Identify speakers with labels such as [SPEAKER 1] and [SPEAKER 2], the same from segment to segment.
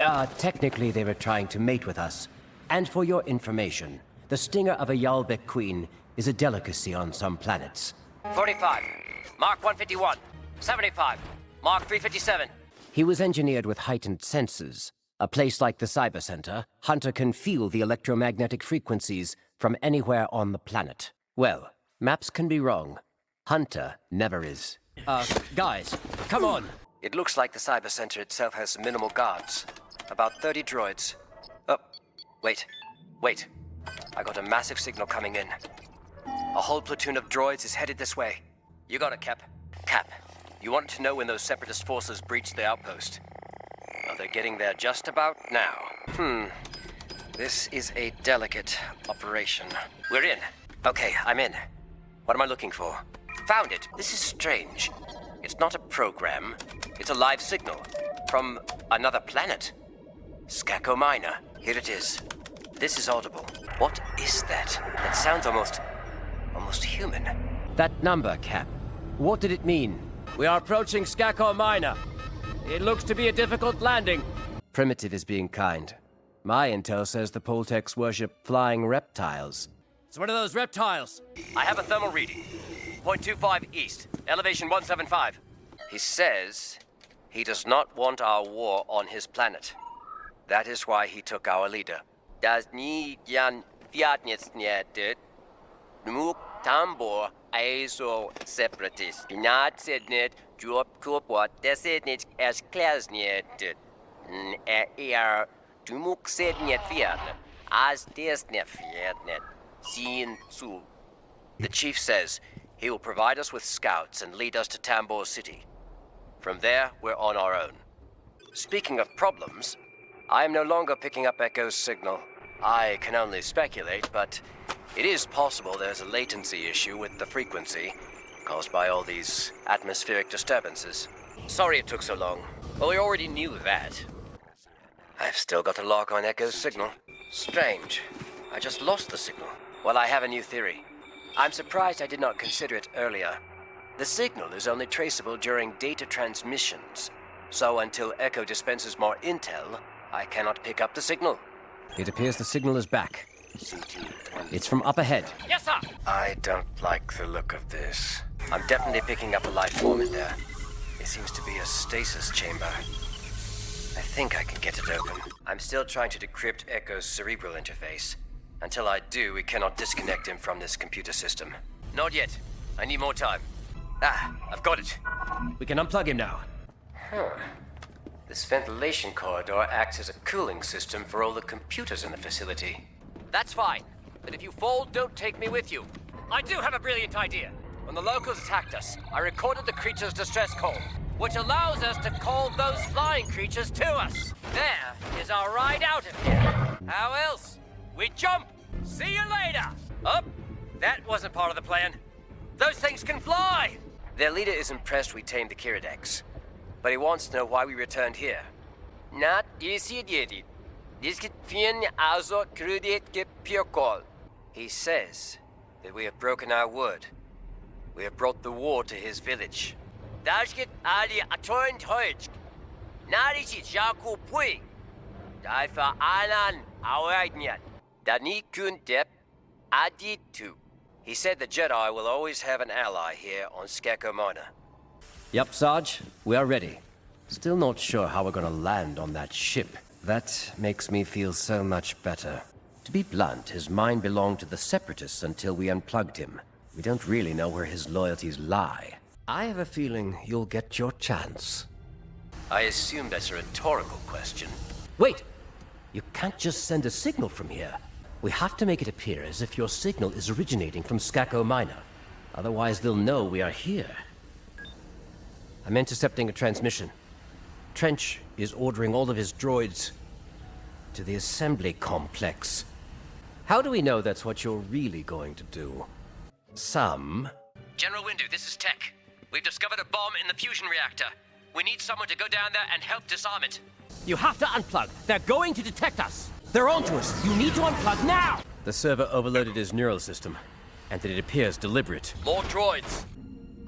[SPEAKER 1] Technically they were trying to mate with us. And for your information, the stinger of a Yalbek queen is a delicacy on some planets.
[SPEAKER 2] 45. Mark 151. 75. Mark 357.
[SPEAKER 1] He was engineered with heightened senses. A place like the Cyber Center, Hunter can feel the electromagnetic frequencies from anywhere on the planet. Well, maps can be wrong. Hunter never is.
[SPEAKER 2] Guys, come on! It looks like the Cyber Center itself has minimal guards. About 30 droids. Oh, wait. I got a massive signal coming in. A whole platoon of droids is headed this way. You got it, Cap. Cap, you want to know when those Separatist forces breached the outpost? Well, they're getting there just about now. This is a delicate operation. We're in. Okay, I'm in. What am I looking for? Found it. This is strange. It's not a program. It's a live signal. From another planet. Skako Minor. Here it is. This is audible. What is that? That sounds almost human.
[SPEAKER 1] That number, Cap. What did it mean?
[SPEAKER 3] We are approaching Skako Minor. It looks to be a difficult landing.
[SPEAKER 1] Primitive is being kind. My intel says the Poltecs worship flying reptiles.
[SPEAKER 3] It's one of those reptiles.
[SPEAKER 2] I have a thermal reading. 0.25 east. Elevation 175. He says he does not want our war on his planet. That is why he took our leader. Das nie jan fiatnetsnjetet. Numuk tambor aiso separatist. Pinat sednet job kupot desednet as klasnjetet. Dumuk sednet fiatnet. As desnet fiatnet. Seen zu. The chief says he will provide us with scouts and lead us to Tambor City. From there, we're on our own. Speaking of problems, I am no longer picking up Echo's signal. I can only speculate, but it is possible there's a latency issue with the frequency caused by all these atmospheric disturbances. Sorry it took so long. Well, we already knew that. I've still got a lock on Echo's signal. Strange. I just lost the signal. Well, I have a new theory. I'm surprised I did not consider it earlier. The signal is only traceable during data transmissions. So until Echo dispenses more intel, I cannot pick up the signal.
[SPEAKER 1] It appears the signal is back. It's from up ahead.
[SPEAKER 2] Yes, sir! I don't like the look of this. I'm definitely picking up a life form in there. It seems to be a stasis chamber. I think I can get it open. I'm still trying to decrypt Echo's cerebral interface. Until I do, we cannot disconnect him from this computer system. Not yet. I need more time. I've got it.
[SPEAKER 3] We can unplug him now.
[SPEAKER 2] This ventilation corridor acts as a cooling system for all the computers in the facility. That's fine. But if you fall, don't take me with you. I do have a brilliant idea. When the locals attacked us, I recorded the creature's distress call, which allows us to call those flying creatures to us. There is our ride out of here. How else? We jump! See you later! Up! That wasn't part of the plan. Those things can fly! Their leader is impressed we tamed the Kiridex, but he wants to know why we returned here. Not decided. He says that we have broken our word. We have brought the war to his village. He said the Jedi will always have an ally here on Skako Minor.
[SPEAKER 1] Yup, Sarge. We are ready. Still not sure how we're gonna land on that ship. That makes me feel so much better. To be blunt, his mind belonged to the Separatists until we unplugged him. We don't really know where his loyalties lie. I have a feeling you'll get your chance.
[SPEAKER 2] I assume that's a rhetorical question.
[SPEAKER 1] Wait! You can't just send a signal from here. We have to make it appear as if your signal is originating from Skako Minor. Otherwise, they'll know we are here. I'm intercepting a transmission. Trench is ordering all of his droids to the assembly complex. How do we know that's what you're really going to do?
[SPEAKER 2] General Windu, this is Tech. We've discovered a bomb in the fusion reactor. We need someone to go down there and help disarm it.
[SPEAKER 3] You have to unplug. They're going to detect us. They're onto us. You need to unplug now!
[SPEAKER 1] The server overloaded his neural system, and it appears deliberate.
[SPEAKER 2] More droids.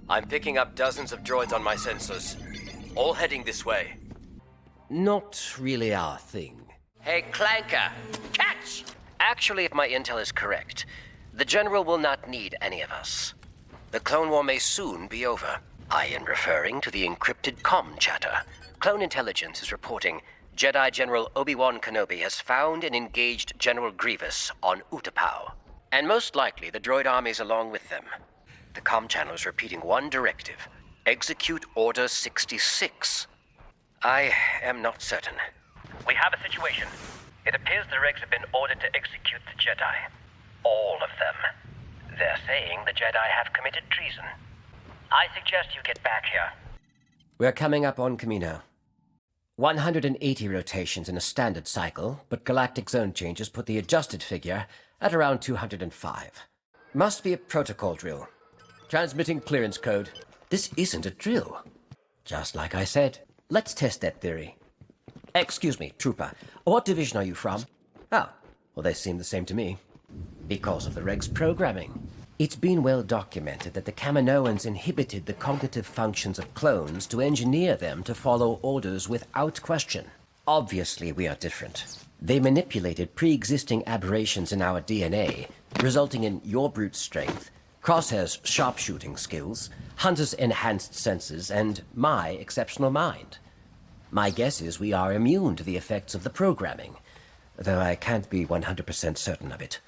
[SPEAKER 2] I'm picking up dozens of droids on my sensors. All heading this way.
[SPEAKER 1] not really our thing.
[SPEAKER 2] Hey, Clanker, catch! Actually, if my intel is correct, the General will not need any of us. The Clone War may soon be over. I am referring to the encrypted comm chatter. Clone Intelligence is reporting Jedi General Obi-Wan Kenobi has found and engaged General Grievous on Utapau. And most likely the droid armies along with them. The comm channel is repeating one directive. Execute Order 66. I am not certain.
[SPEAKER 4] We have a situation. It appears the Regs have been ordered to execute the Jedi. All of them. They're saying the Jedi have committed treason. I suggest you get back here.
[SPEAKER 1] We're coming up on Camino. 180 rotations in a standard cycle, but galactic zone changes put the adjusted figure at around 205. Must be a protocol drill. Transmitting clearance code. This isn't a drill. Just like I said, let's test that theory. Excuse me, Trooper. What division are you from? Oh, well, they seem the same to me. Because of the Regs programming. It's been well documented that the Kaminoans inhibited the cognitive functions of clones to engineer them to follow orders without question. Obviously, we are different. They manipulated pre-existing aberrations in our DNA, resulting in your brute strength, Crosshair's sharpshooting skills, Hunter's enhanced senses, and my exceptional mind. My guess is we are immune to the effects of the programming, though I can't be 100% certain of it.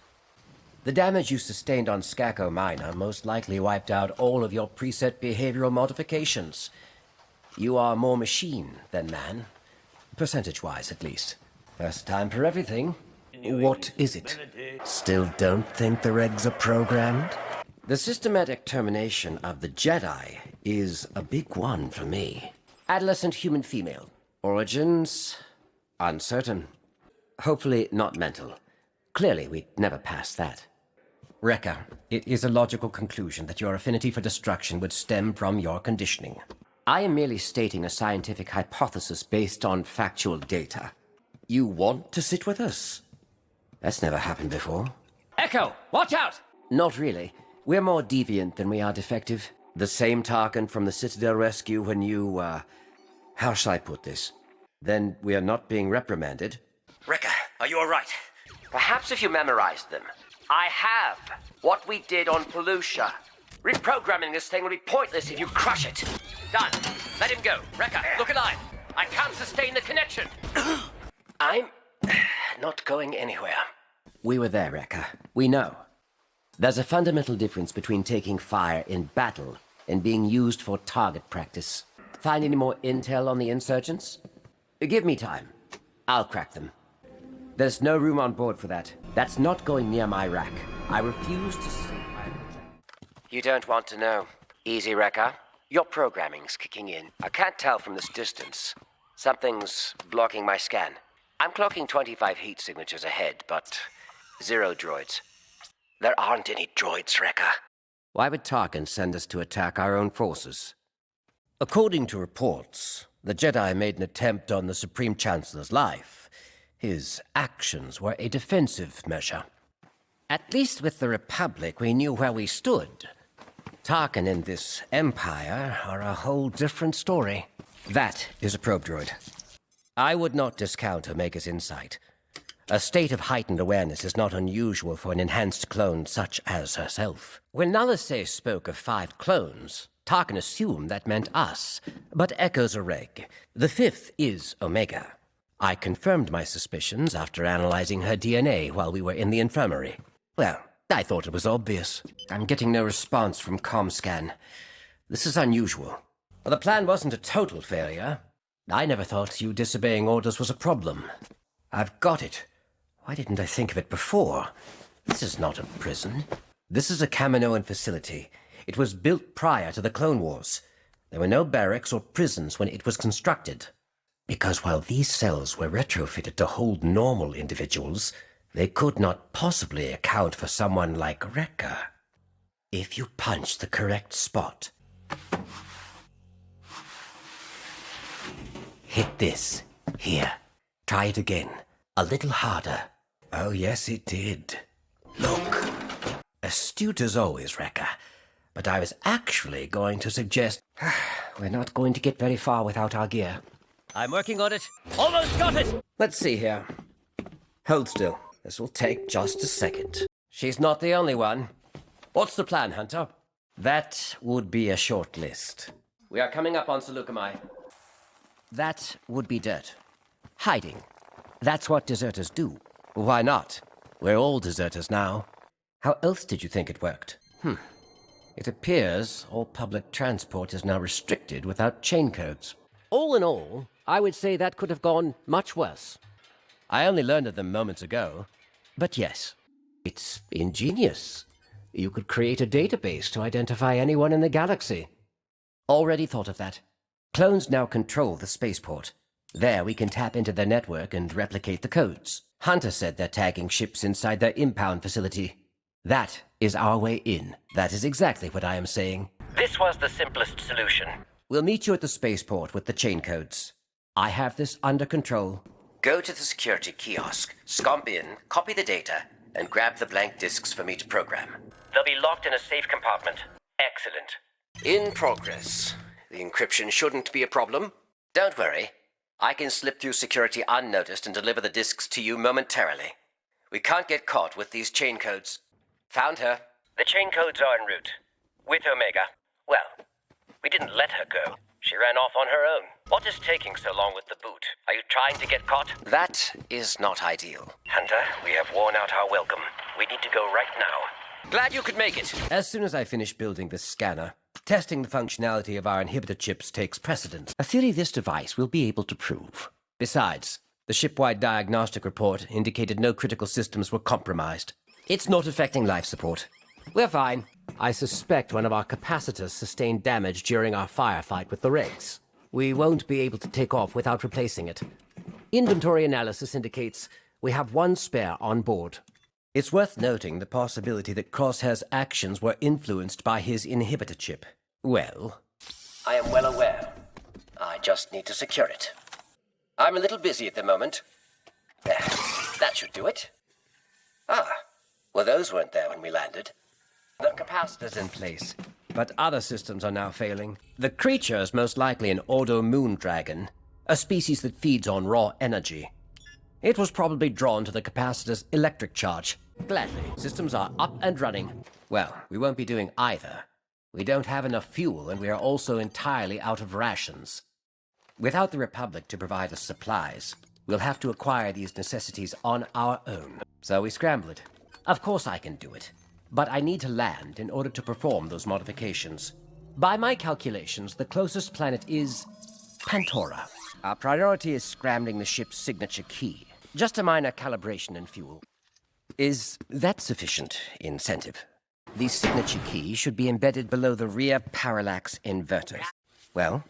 [SPEAKER 1] The damage you sustained on Skako Minor most likely wiped out all of your preset behavioral modifications. You are more machine than man. Percentage-wise, at least. First time for everything. What is it? Still don't think the Regs are programmed? The systematic termination of the Jedi is a big one for me. Adolescent human female. Origins? Uncertain. Hopefully not mental. Clearly, we'd never pass that. Rekka, it is a logical conclusion that your affinity for destruction would stem from your conditioning. I am merely stating a scientific hypothesis based on factual data. You want to sit with us? That's never happened before.
[SPEAKER 3] Echo, watch out!
[SPEAKER 1] Not really. We're more deviant than we are defective. The same Tarkin from the Citadel rescue when you, how shall I put this? Then we are not being reprimanded.
[SPEAKER 2] Rekka, are you alright? Perhaps if you memorized them. I have what we did on Pelusha. Reprogramming this thing will be pointless if you crush it. Done. Let him go. Rekka, look alive. I can't sustain the connection. I'm not going anywhere.
[SPEAKER 1] We were there, Rekka. We know. There's a fundamental difference between taking fire in battle and being used for target practice. Find any more intel on the insurgents? Give me time. I'll crack them. There's no room on board for that. That's not going near my rack. I refuse to see.
[SPEAKER 2] You don't want to know. Easy, Rekka. Your programming's kicking in. I can't tell from this distance. Something's blocking my scan. I'm clocking 25 heat signatures ahead, but 0 droids. There aren't any droids, Rekka.
[SPEAKER 1] Why would Tarkin send us to attack our own forces? According to reports, the Jedi made an attempt on the Supreme Chancellor's life. His actions were a defensive measure. At least with the Republic, we knew where we stood. Tarkin and this Empire are a whole different story. That is a probe droid. I would not discount Omega's insight. A state of heightened awareness is not unusual for an enhanced clone such as herself. When Nalase spoke of 5 clones, Tarkin assumed that meant us, but echoes a reg. The 5th is Omega. I confirmed my suspicions after analyzing her DNA while we were in the infirmary. Well, I thought it was obvious. I'm getting no response from ComScan. This is unusual. Well, the plan wasn't a total failure. I never thought you disobeying orders was a problem. I've got it. Why didn't I think of it before? This is not a prison. This is a Kaminoan facility. It was built prior to the Clone Wars. There were no barracks or prisons when it was constructed. Because while these cells were retrofitted to hold normal individuals, they could not possibly account for someone like Rekka. If you punch the correct spot. Hit this. Here. Try it again. A little harder. Oh, yes, it did. Look. Astute as always, Rekka. But I was actually going to suggest... We're not going to get very far without our gear.
[SPEAKER 3] I'm working on it. Almost got it!
[SPEAKER 1] Let's see here. Hold still. This will take just a second. She's not the only one. What's the plan, Hunter? That would be a short list. We are coming up on Seleucami. That would be dirt. Hiding. That's what deserters do. Why not? We're all deserters now. How else did you think it worked? It appears all public transport is now restricted without chain codes.
[SPEAKER 3] All in all, I would say that could have gone much worse.
[SPEAKER 1] I only learned of them moments ago. But yes, it's ingenious. You could create a database to identify anyone in the galaxy. Already thought of that. Clones now control the spaceport. There we can tap into their network and replicate the codes. Hunter said they're tagging ships inside their impound facility. That is our way in. That is exactly what I am saying.
[SPEAKER 4] This was the simplest solution.
[SPEAKER 1] We'll meet you at the spaceport with the chain codes. I have this under control.
[SPEAKER 2] Go to the security kiosk, scomp in, copy the data, and grab the blank disks for me to program.
[SPEAKER 4] They'll be locked in a safe compartment. Excellent.
[SPEAKER 2] In progress. The encryption shouldn't be a problem. Don't worry. I can slip through security unnoticed and deliver the disks to you momentarily. We can't get caught with these chain codes. Found her.
[SPEAKER 4] The chain codes are en route. With Omega. Well, we didn't let her go. She ran off on her own. What is taking so long with the boot? Are you trying to get caught?
[SPEAKER 2] That is not ideal.
[SPEAKER 4] Hunter, we have worn out our welcome. We need to go right now.
[SPEAKER 2] Glad you could make it.
[SPEAKER 1] As soon as I finish building this scanner, testing the functionality of our inhibitor chips takes precedence. A theory this device will be able to prove. Besides, the ship-wide diagnostic report indicated no critical systems were compromised. It's not affecting life support. We're fine.
[SPEAKER 3] I suspect one of our capacitors sustained damage during our firefight with the Regs. We won't be able to take off without replacing it. Inventory analysis indicates we have one spare on board.
[SPEAKER 1] It's worth noting the possibility that Crosshair's actions were influenced by his inhibitor chip. Well,
[SPEAKER 2] I am well aware. I just need to secure it. I'm a little busy at the moment. There. That should do it. Ah. Well, those weren't there when we landed.
[SPEAKER 1] the capacitor's in place, but other systems are now failing. The creature is most likely an Ordo moon dragon, a species that feeds on raw energy. It was probably drawn to the capacitor's electric charge. Gladly, systems are up and running. Well, we won't be doing either. We don't have enough fuel, and we are also entirely out of rations. Without the Republic to provide us supplies, we'll have to acquire these necessities on our own. So we scramble it. Of course I can do it, but I need to land in order to perform those modifications. By my calculations, the closest planet is Pantora. Our priority is scrambling the ship's signature key. Just a minor calibration and fuel. Is that sufficient incentive? The signature key should be embedded below the rear parallax inverters. Well,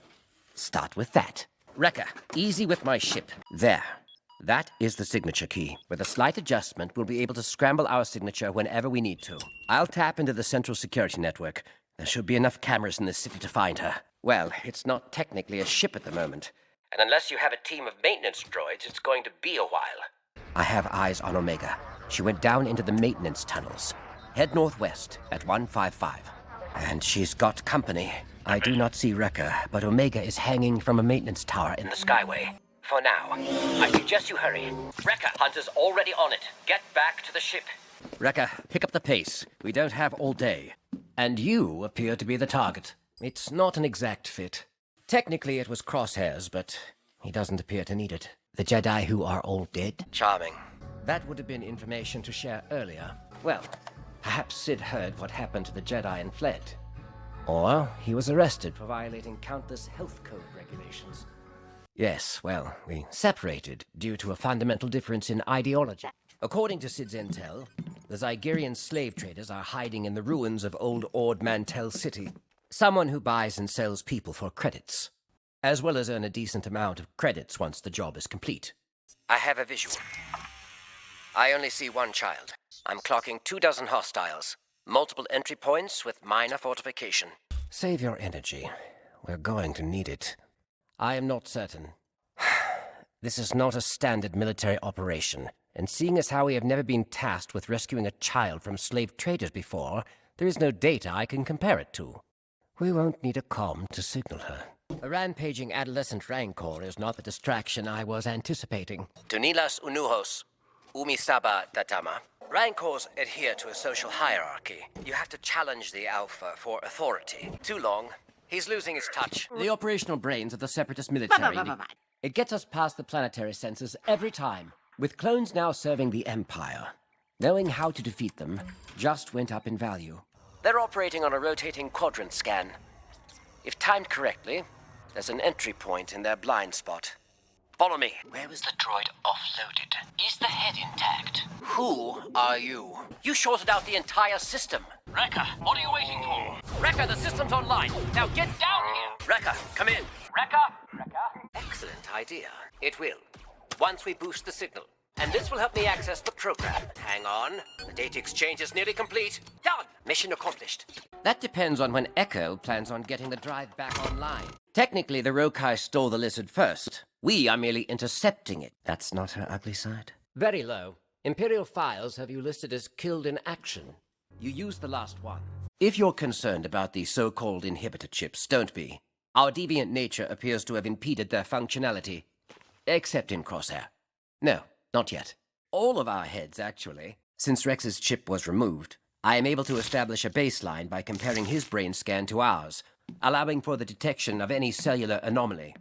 [SPEAKER 1] start with that. Rekka, easy with my ship. There. That is the signature key. With a slight adjustment, we'll be able to scramble our signature whenever we need to. I'll tap into the central security network. There should be enough cameras in the city to find her. Well, it's not technically a ship at the moment.
[SPEAKER 2] And unless you have a team of maintenance droids, it's going to be a while.
[SPEAKER 1] I have eyes on Omega. She went down into the maintenance tunnels. Head northwest at 155. And she's got company. I do not see Rekka, but Omega is hanging from a maintenance tower in the skyway.
[SPEAKER 2] For now, I suggest you hurry. Rekka, Hunter's already on it. Get back to the ship.
[SPEAKER 1] Rekka, pick up the pace. We don't have all day. And you appear to be the target. It's not an exact fit. Technically, it was Crosshair's, but he doesn't appear to need it. The Jedi who are all dead?
[SPEAKER 2] Charming.
[SPEAKER 1] That would have been information to share earlier. Well, perhaps Sid heard what happened to the Jedi and fled. Or he was arrested for violating countless health code regulations. Yes, well, we separated due to a fundamental difference in ideology. According to Sid's intel, the Zygerian slave traders are hiding in the ruins of old Ord Mantell City. Someone who buys and sells people for credits, as well as earn a decent amount of credits once the job is complete.
[SPEAKER 2] I have a visual. I only see one child. I'm clocking 24 hostiles. Multiple entry points with minor fortification.
[SPEAKER 1] Save your energy. We're going to need it. I am not certain. This is not a standard military operation, and seeing as how we have never been tasked with rescuing a child from slave traders before, there is no data I can compare it to. We won't need a comm to signal her.
[SPEAKER 3] A rampaging adolescent rancor is not the distraction I was anticipating.
[SPEAKER 2] Tunilas Unuhos, Umisaba Tatama. Rancors adhere to a social hierarchy. You have to challenge the Alpha for authority. Too long. He's losing his touch.
[SPEAKER 3] The operational brains of the Separatist military. It gets us past the planetary census every time. With clones now serving the Empire, knowing how to defeat them just went up in value.
[SPEAKER 2] They're operating on a rotating quadrant scan. If timed correctly, there's an entry point in their blind spot. Follow me.
[SPEAKER 4] Where was the droid offloaded? Is the head intact?
[SPEAKER 2] Who are you? You shorted out the entire system.
[SPEAKER 4] Rekka, what are you waiting for?
[SPEAKER 2] Rekka, the system's online. Now get down here. Rekka, come in.
[SPEAKER 4] Rekka?
[SPEAKER 2] Excellent idea. It will. Once we boost the signal. And this will help me access the program. Hang on. The data exchange is nearly complete. Done. Mission accomplished.
[SPEAKER 3] That depends on when Echo plans on getting the drive back online. Technically, the Rokai stole the lizard first. We are merely intercepting it.
[SPEAKER 1] That's not her ugly side?
[SPEAKER 3] Very low. Imperial files have you listed as killed in action. You used the last one.
[SPEAKER 1] If you're concerned about the so-called inhibitor chips, don't be. Our deviant nature appears to have impeded their functionality. Except in Crosshair. No, not yet. All of our heads, actually. Since Rex's chip was removed, I am able to establish a baseline by comparing his brain scan to ours, allowing for the detection of any cellular anomaly.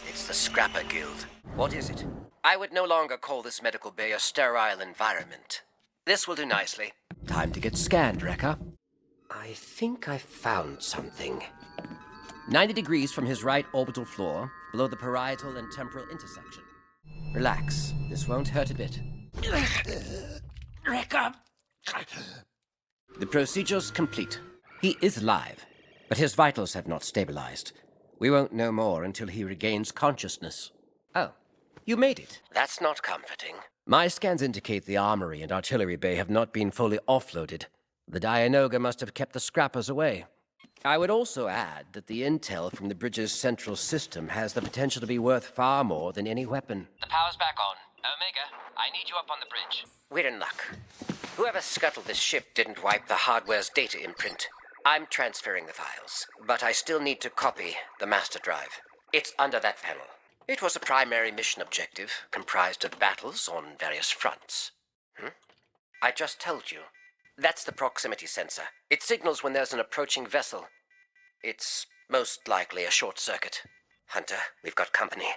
[SPEAKER 2] It's the Scrapper Guild. What is it? I would no longer call this medical bay a sterile environment. This will do nicely.
[SPEAKER 1] Time to get scanned, Rekka. I think I found something. 90 degrees from his right orbital floor, below the parietal and temporal intersection. Relax. This won't hurt a bit.
[SPEAKER 2] Rekka!
[SPEAKER 1] The procedure's complete. He is alive, but his vitals have not stabilized. We won't know more until he regains consciousness. Oh, you made it.
[SPEAKER 2] That's not comforting.
[SPEAKER 1] My scans indicate the armory and artillery bay have not been fully offloaded. The Dianoga must have kept the scrappers away. I would also add that the intel from the bridge's central system has the potential to be worth far more than any weapon.
[SPEAKER 4] The power's back on. Omega, I need you up on the bridge.
[SPEAKER 2] We're in luck. Whoever scuttled this ship didn't wipe the hardware's data imprint. I'm transferring the files, but I still need to copy the master drive. It's under that panel. It was a primary mission objective, comprised of battles on various fronts. I just told you. That's the proximity sensor. It signals when there's an approaching vessel. It's most likely a short circuit. Hunter, we've got company.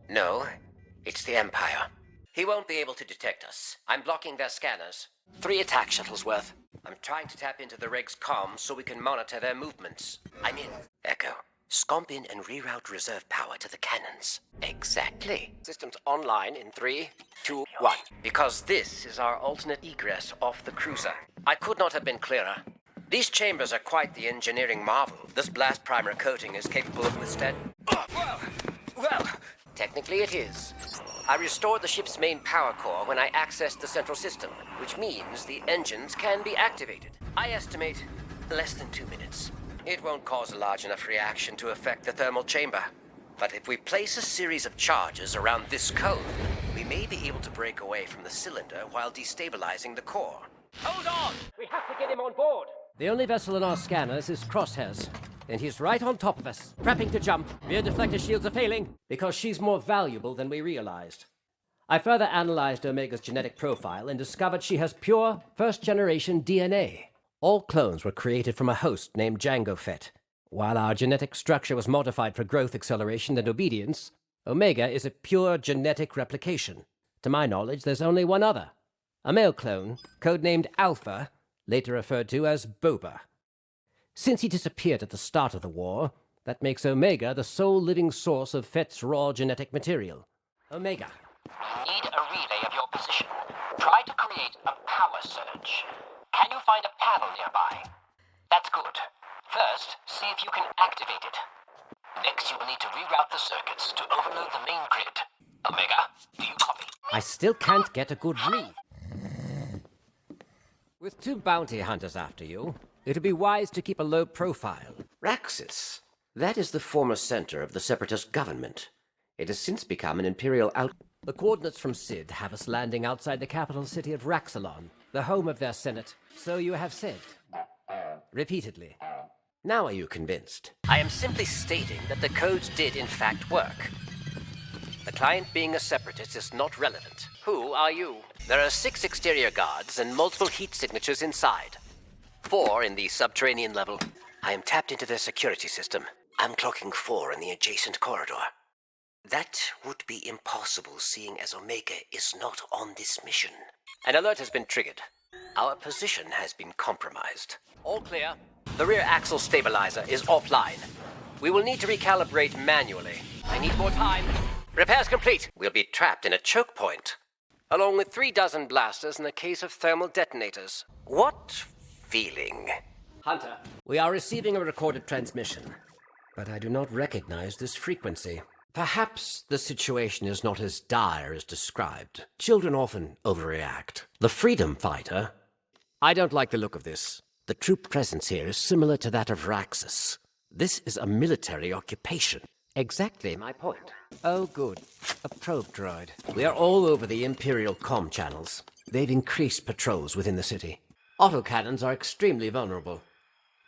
[SPEAKER 2] No, it's the Empire. He won't be able to detect us. I'm blocking their scanners. 3 attack shuttles worth. I'm trying to tap into the Reg's comms so we can monitor their movements. I'm in. Echo, scomp in and reroute reserve power to the cannons. Exactly. Systems online in 3, 2, 1. Because this is our alternate egress off the cruiser. I could not have been clearer. These chambers are quite the engineering marvel. This blast primer coating is capable of withstanding... Well, technically it is. I restored the ship's main power core when I accessed the central system, which means the engines can be activated. I estimate less than 2 minutes. It won't cause a large enough reaction to affect the thermal chamber. But if we place a series of charges around this cone, we may be able to break away from the cylinder while destabilizing the core.
[SPEAKER 4] Hold on! We have to get him on board!
[SPEAKER 3] The only vessel in our scanners is Crosshairs, and he's right on top of us, prepping to jump. Rear deflector shields are failing, because she's more valuable than we realized. I further analyzed Omega's genetic profile and discovered she has pure, first-generation DNA. All clones were created from a host named Jango Fett. While our genetic structure was modified for growth acceleration and obedience, Omega is a pure genetic replication. To my knowledge, there's only one other. A male clone, codenamed Alpha, later referred to as Boba. Since he disappeared at the start of the war, that makes Omega the sole living source of Fett's raw genetic material. Omega.
[SPEAKER 4] We need a relay of your position. Try to create a power surge. Can you find a panel nearby? That's good. First, see if you can activate it. Next, you will need to reroute the circuits to overload the main grid. Omega, do you copy?
[SPEAKER 3] I still can't get a good read. With 2 bounty hunters after you, it would be wise to keep a low profile.
[SPEAKER 1] Raxus. That is the former center of the Separatist government. It has since become an Imperial out...
[SPEAKER 3] The coordinates from Sid have us landing outside the capital city of Raxalon, the home of their senate, so you have said. Repeatedly. Now are you convinced?
[SPEAKER 2] I am simply stating that the codes did in fact work. The client being a separatist is not relevant. Who are you? There are 6 exterior guards and multiple heat signatures inside. 4 in the subterranean level. I am tapped into their security system. I'm clocking 4 in the adjacent corridor. That would be impossible, seeing as Omega is not on this mission. An alert has been triggered. Our position has been compromised. All clear. The rear axle stabilizer is offline. We will need to recalibrate manually. I need more time. Repairs complete. We'll be trapped in a choke point, along with 3 dozen blasters and a case of thermal detonators. What feeling?
[SPEAKER 3] Hunter, we are receiving a recorded transmission, but I do not recognize this frequency. Perhaps the situation is not as dire as described. Children often overreact. The Freedom Fighter? I don't like the look of this. The troop presence here is similar to that of Raxus. This is a military occupation. Exactly my point. Oh, good. A probe droid. We are all over the Imperial comm channels. They've increased patrols within the city. Autocannons are extremely vulnerable.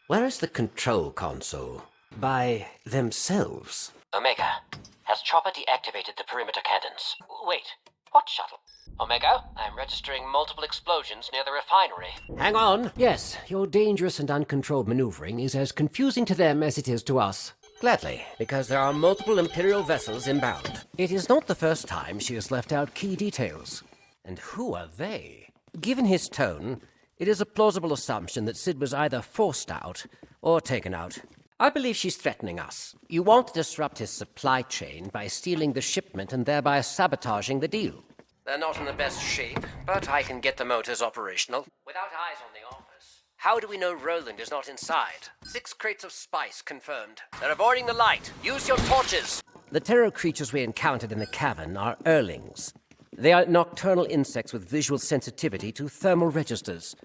[SPEAKER 3] Where is the control console? By themselves?
[SPEAKER 2] Omega, has Chopper deactivated the perimeter cannons? Wait, what shuttle? Omega, I'm registering multiple explosions near the refinery.
[SPEAKER 3] Hang on. Yes, your dangerous and uncontrolled maneuvering is as confusing to them as it is to us. Gladly, because there are multiple Imperial vessels inbound. It is not the first time she has left out key details. And who are they? Given his tone, it is a plausible assumption that Sid was either forced out or taken out. I believe she's threatening us. You won't disrupt his supply chain by stealing the shipment and thereby sabotaging the deal.
[SPEAKER 2] They're not in the best shape, but I can get the motors operational. Without eyes on the office, how do we know Roland is not inside? 6 crates of spice confirmed. They're avoiding the light. Use your torches.
[SPEAKER 3] The terror creatures we encountered in the cavern are Earlings. They are nocturnal insects with visual sensitivity to thermal registers.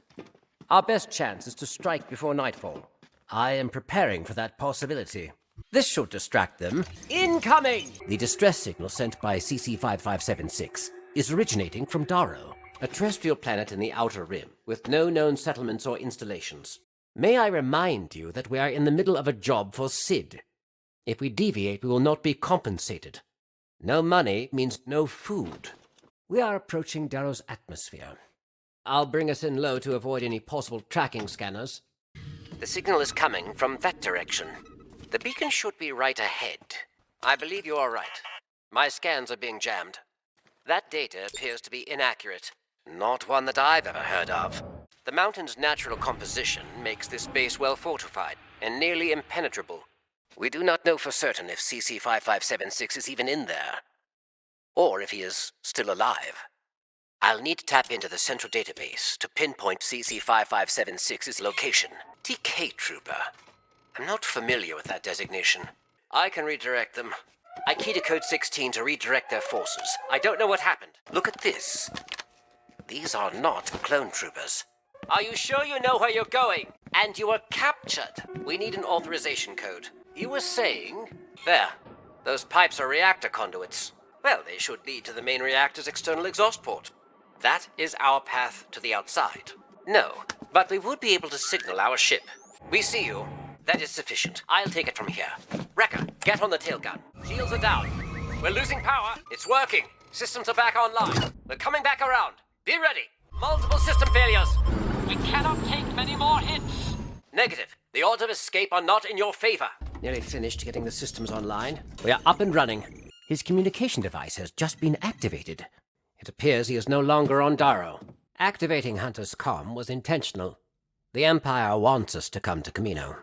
[SPEAKER 3] Our best chance is to strike before nightfall. I am preparing for that possibility. This should distract them. Incoming! The distress signal sent by CC-5576 is originating from Darrow, a terrestrial planet in the Outer Rim, with no known settlements or installations. May I remind you that we are in the middle of a job for Sid. If we deviate, we will not be compensated. No money means no food. We are approaching Darrow's atmosphere. I'll bring us in low to avoid any possible tracking scanners.
[SPEAKER 2] The signal is coming from that direction. The beacon should be right ahead. I believe you are right. My scans are being jammed. That data appears to be inaccurate. Not one that I've ever heard of. The mountain's natural composition makes this base well fortified and nearly impenetrable. We do not know for certain if CC-5576 is even in there, or if he is still alive. I'll need to tap into the central database to pinpoint CC-5576's location. TK Trooper. I'm not familiar with that designation. I can redirect them. I keyed a code 16 to redirect their forces. I don't know what happened. Look at this. These are not clone troopers. Are you sure you know where you're going? And you were captured. We need an authorization code. You were saying... There. Those pipes are reactor conduits. Well, they should lead to the main reactor's external exhaust port. That is our path to the outside. No, but we would be able to signal our ship. We see you. That is sufficient. I'll take it from here. Wrecker, get on the tail gun. Shields are down. We're losing power. It's working. Systems are back online. We're coming back around. Be ready. Multiple system failures. We cannot take many more hits. Negative. The odds of escape are not in your favor.
[SPEAKER 3] Nearly finished getting the systems online. We are up and running. His communication device has just been activated. It appears he is no longer on Darrow. Activating Hunter's comm was intentional. The Empire wants us to come to Camino.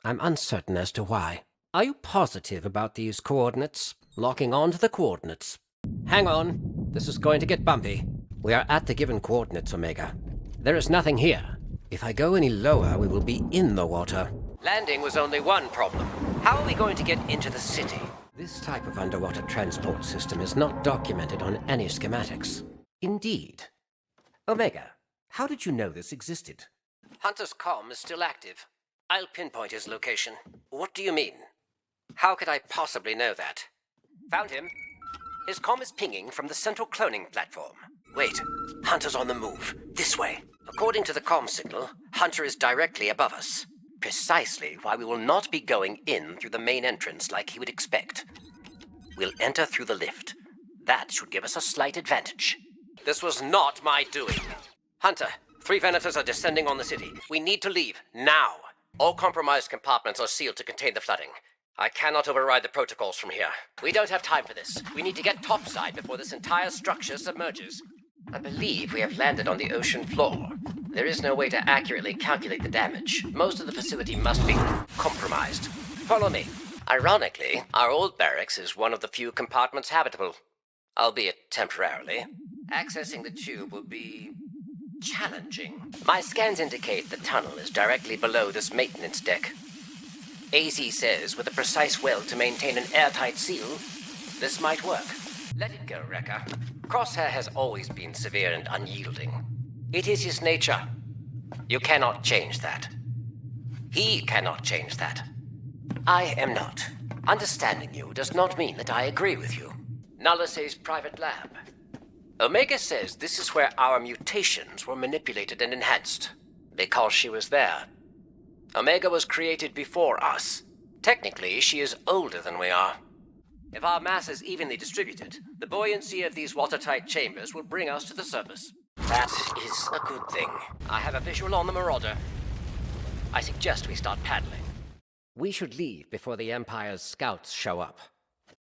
[SPEAKER 3] I'm uncertain as to why. Are you positive about these coordinates? Locking on to the coordinates. Hang on. This is going to get bumpy. We are at the given coordinates, Omega. There is nothing here. If I go any lower, we will be in the water.
[SPEAKER 2] Landing was only one problem. How are we going to get into the city?
[SPEAKER 3] This type of underwater transport system is not documented on any schematics. Indeed. Omega, how did you know this existed?
[SPEAKER 2] Hunter's comm is still active. I'll pinpoint his location. What do you mean? How could I possibly know that? Found him. His comm is pinging from the central cloning platform. Wait, Hunter's on the move. This way. According to the comm signal, Hunter is directly above us. precisely why we will not be going in through the main entrance like he would expect. We'll enter through the lift. That should give us a slight advantage. This was not my doing. Hunter, 3 Venators are descending on the city. We need to leave, now. All compromised compartments are sealed to contain the flooding. I cannot override the protocols from here. We don't have time for this. We need to get topside before this entire structure submerges. I believe we have landed on the ocean floor. There is no way to accurately calculate the damage. Most of the facility must be compromised. Follow me. Ironically, our old barracks is one of the few compartments habitable, albeit temporarily. Accessing the tube will be challenging. My scans indicate the tunnel is directly below this maintenance deck. AZ says with a precise weld to maintain an airtight seal, this might work. Let it go, Wrecker. Crosshair has always been severe and unyielding. It is his nature. You cannot change that. He cannot change that. I am not. Understanding you does not mean that I agree with you. Nalase's private lab. Omega says this is where our mutations were manipulated and enhanced, because she was there. Omega was created before us. Technically, she is older than we are. If our mass is evenly distributed, the buoyancy of these watertight chambers will bring us to the surface. That is a good thing. I have a visual on the Marauder. I suggest we start paddling.
[SPEAKER 3] We should leave before the Empire's scouts show up.